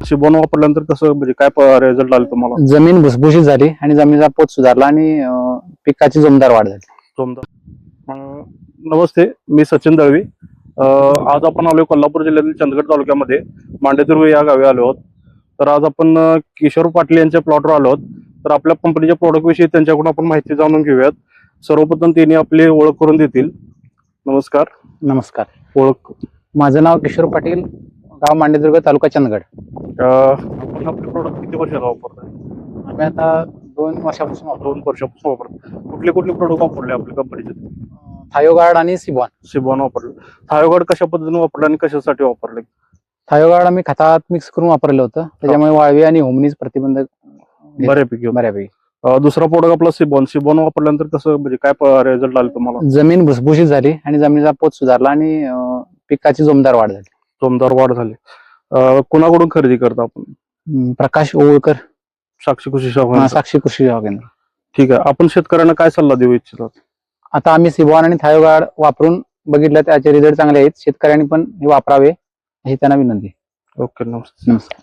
शिबॉन वापरल्यानंतर कसं म्हणजे काय रिझल्ट आले तुम्हाला? जमीन भुसभुशीत झाली आणि जमिनीचा पोत सुधारला आणि पिकाची जोमदार वाढ झाली. नमस्ते, मी सचिन दळवी. आज आपण आलोय कोल्हापूर जिल्ह्यातील चंदगड तालुक्यामध्ये मांडेदुर्ग या गावी आलो आहोत. तर आज आपण किशोर पाटील यांच्या प्लॉटवर आलो आहोत. तर आपल्या कंपनीच्या प्रोडक्ट विषयी त्यांच्याकडून आपण माहिती जाणून घेऊयात. सर्वप्रथम त्यांनी आपली ओळख करून देतील. नमस्कार. नमस्कार. ओळख? माझं नाव किशोर पाटील, गाव मांडेदुर्ग, तालुका चंदगड. आपण आपले प्रोडक्ट किती वर्षाला वापरताय? आम्ही आता 2 वर्षापासून 2 वर्षापासून वापरतो. कुठले कुठले प्रोडक्ट वापरले आपल्या कंपनीचे? थायोगार्ड आणि सिबॉन. शिबॉन वापरले. थायोगार्ड कशा पद्धतीने वापरले आणि कशासाठी वापरले? थायोगार्ड आम्ही खतात मिक्स करून वापरलं होतं, त्याच्यामुळे वाळवी आणि होमनीच प्रतिबंध बऱ्यापैकी. दुसरा प्रोडक्ट आपला सिबॉन. शिबॉन वापरल्यानंतर कसं म्हणजे काय रिझल्ट आले तुम्हाला? जमीन भुसभुशीत झाली आणि जमिनीचा पोत सुधारला आणि पिकाची जोमदार वाढ झाली. जोमदार वाढ झाली. कुणाकडून खरेदी करता आपण? प्रकाश ओळकर, साक्षी कृषी सेवा. साक्षी कृषी सेवा केंद्र. ठीक आहे. आपण शेतकऱ्यांना काय सल्ला देऊ इच्छितात? आता आम्ही सिबॉन आणि थायोगार्ड वापरून बघितलं, त्याचे रिझल्ट चांगले आहेत. शेतकऱ्यांनी पण हे वापरावे ही त्यांना विनंती. ओके, नमस्ते. नमस्कार.